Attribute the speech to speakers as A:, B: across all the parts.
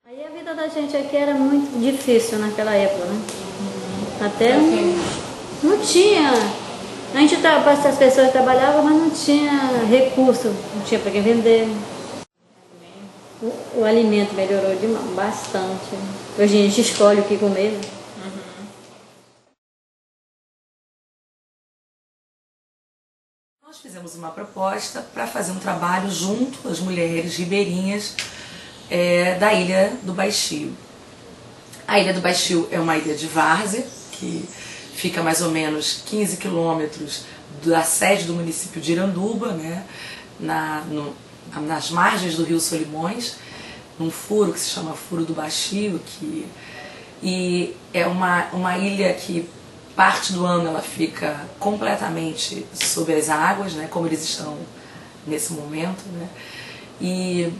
A: Aí a vida da gente aqui era muito difícil naquela época, né? Até não tinha. A gente, as pessoas trabalhavam, mas não tinha recurso, não tinha para quem vender. O alimento melhorou bastante. Hoje a gente escolhe o que comer.
B: Nós fizemos uma proposta para fazer um trabalho junto às mulheres ribeirinhas da Ilha do Baixio. A Ilha do Baixio é uma ilha de várzea, que fica mais ou menos 15 quilômetros da sede do município de Iranduba, né, nas margens do rio Solimões, num furo que se chama Furo do Baixio, e é uma ilha que parte do ano ela fica completamente sob as águas, né, como eles estão nesse momento, né, e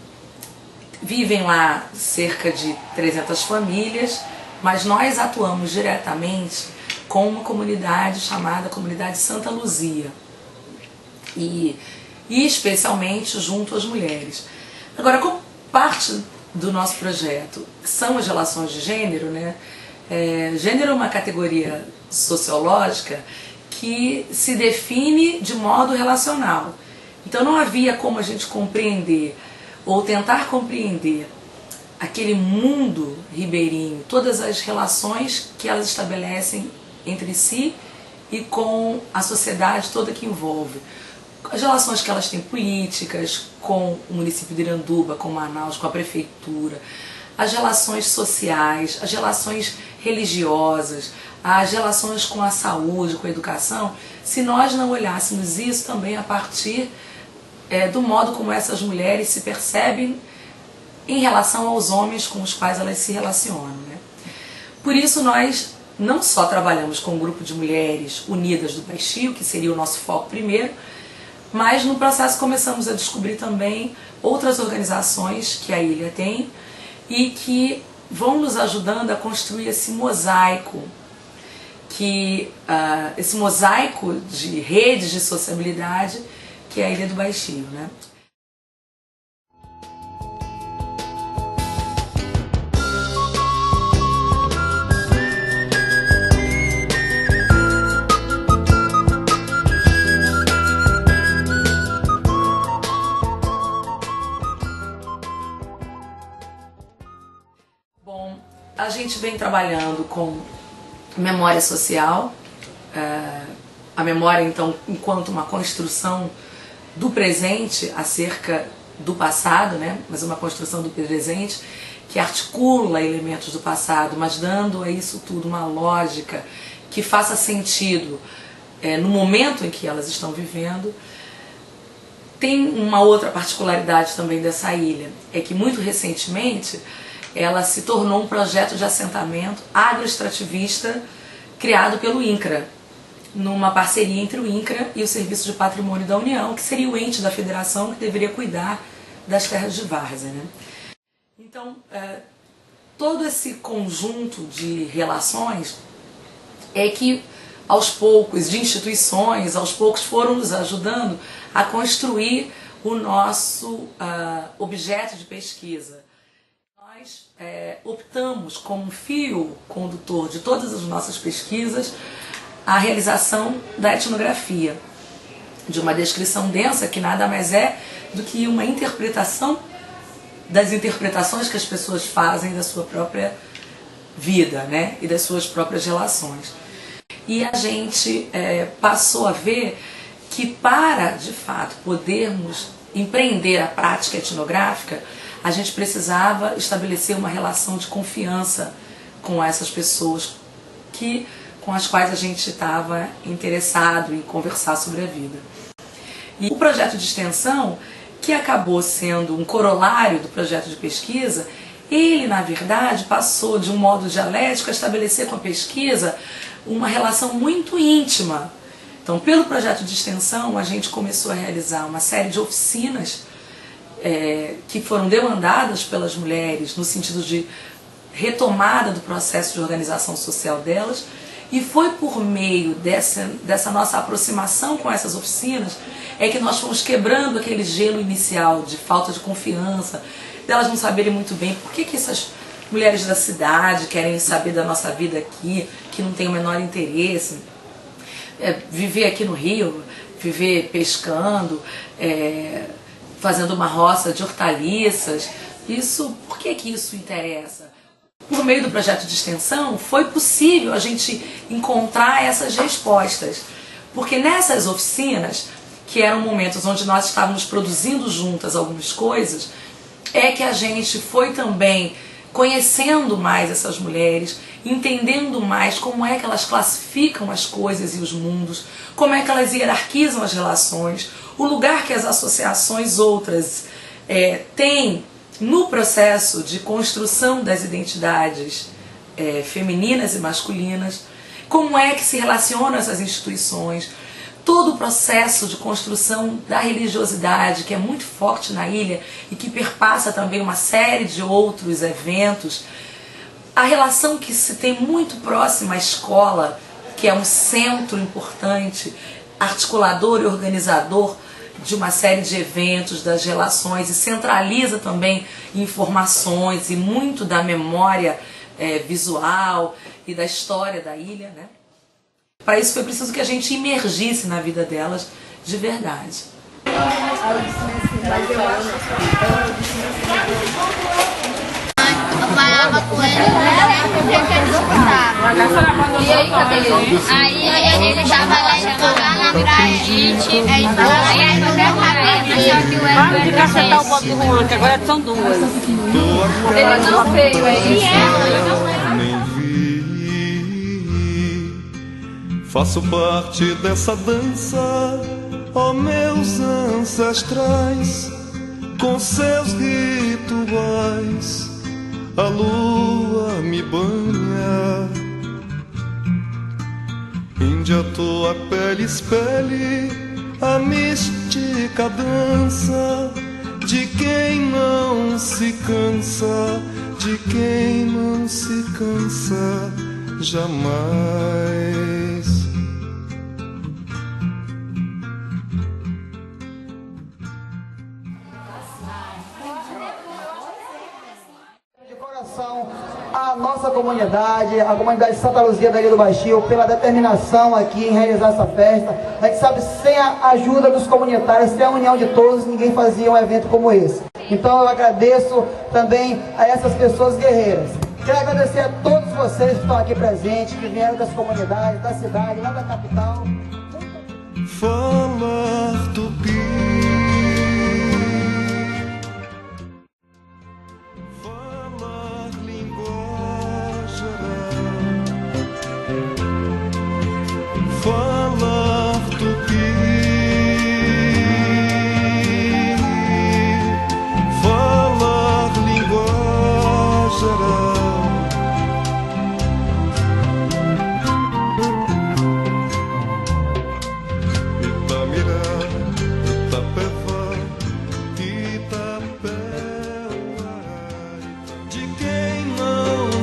B: vivem lá cerca de 300 famílias, mas nós atuamos diretamente com uma comunidade chamada Comunidade Santa Luzia, e especialmente junto às mulheres. Agora, como parte do nosso projeto são as relações de gênero, né? Gênero é uma categoria sociológica que se define de modo relacional. Então não havia como a gente compreender ou tentar compreender aquele mundo ribeirinho, todas as relações que elas estabelecem entre si e com a sociedade toda que envolve. As relações que elas têm políticas com o município de Iranduba, com Manaus, com a prefeitura, as relações sociais, as relações religiosas, as relações com a saúde, com a educação, se nós não olhássemos isso também a partir do modo como essas mulheres se percebem em relação aos homens com os quais elas se relacionam, né? Por isso nós não só trabalhamos com um grupo de mulheres unidas do Baixio, que seria o nosso foco primeiro, mas no processo começamos a descobrir também outras organizações que a ilha tem e que vão nos ajudando a construir esse mosaico, esse mosaico de redes de sociabilidade que é a Ilha do Baixio, né? Bom, a gente vem trabalhando com memória social, a memória então enquanto uma construção do presente acerca do passado, né? Mas uma construção do presente que articula elementos do passado, mas dando a isso tudo uma lógica que faça sentido no momento em que elas estão vivendo. Tem uma outra particularidade também dessa ilha, é que muito recentemente ela se tornou um projeto de assentamento agroextrativista criado pelo INCRA, numa parceria entre o INCRA e o Serviço de Patrimônio da União, que seria o ente da federação que deveria cuidar das terras de várzea, né? Então, todo esse conjunto de relações é que, aos poucos, de instituições, aos poucos foram nos ajudando a construir o nosso objeto de pesquisa. Nós optamos como fio condutor de todas as nossas pesquisas a realização da etnografia, de uma descrição densa que nada mais é do que uma interpretação das interpretações que as pessoas fazem da sua própria vida, né? E das suas próprias relações. E a gente passou a ver que para, de fato, podermos empreender a prática etnográfica, a gente precisava estabelecer uma relação de confiança com essas pessoas com as quais a gente estava interessado em conversar sobre a vida. E o projeto de extensão, que acabou sendo um corolário do projeto de pesquisa, ele, na verdade, passou de um modo dialético a estabelecer com a pesquisa uma relação muito íntima. Então, pelo projeto de extensão, a gente começou a realizar uma série de oficinas que foram demandadas pelas mulheres no sentido de retomada do processo de organização social delas, e foi por meio dessa nossa aproximação com essas oficinas é que nós fomos quebrando aquele gelo inicial de falta de confiança, delas não saberem muito bem por que essas mulheres da cidade querem saber da nossa vida aqui, que não tem o menor interesse. Viver aqui no Rio, viver pescando, fazendo uma roça de hortaliças, por que isso interessa? Por meio do projeto de extensão, foi possível a gente encontrar essas respostas. Porque nessas oficinas, que eram momentos onde nós estávamos produzindo juntas algumas coisas, é que a gente foi também conhecendo mais essas mulheres, entendendo mais como é que elas classificam as coisas e os mundos, como é que elas hierarquizam as relações, o lugar que as associações outras têm no processo de construção das identidades femininas e masculinas, como é que se relacionam essas instituições, todo o processo de construção da religiosidade, que é muito forte na ilha e que perpassa também uma série de outros eventos, a relação que se tem muito próxima à escola, que é um centro importante, articulador e organizador de uma série de eventos, das relações, e centraliza também informações e muito da memória visual e da história da ilha, né? Para isso foi preciso que a gente imergisse na vida delas de verdade.
C: Eu falava com ele, porque eu disputava. E aí, cadê ele? Aí ele tava lá jogando pra gente, aí falava, aí qualquer cabeça, só que o Edson...
D: Para de cacetar o bote do Juan, que agora são duas.
C: Ele não veio, aí
E: Nem vi. Faço parte dessa dança, ó meus ancestrais, com seus rituais. A lua me banha, Índia, tua pele espelhe a mística dança de quem não se cansa, de quem não se cansa jamais.
F: A nossa comunidade, a comunidade de Santa Luzia da Ilha do Baixio, pela determinação aqui em realizar essa festa. A gente sabe, sem a ajuda dos comunitários, sem a união de todos, ninguém fazia um evento como esse. Então eu agradeço também a essas pessoas guerreiras. Quero agradecer a todos vocês que estão aqui presentes, que vieram das comunidades, da cidade, lá da capital.
E: Falar tupi, falar língua geral, falar tupi, falar língua geral.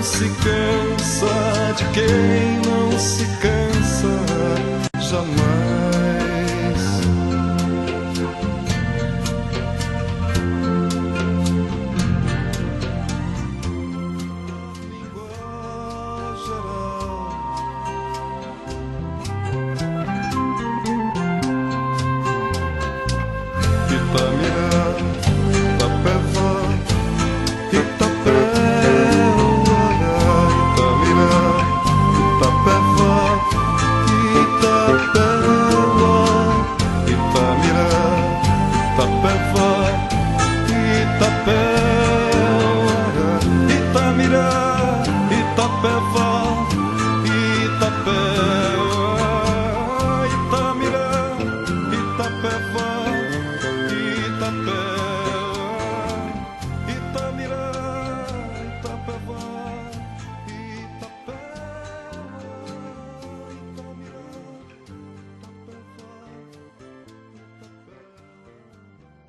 E: Se cansa, de quem não se cansa.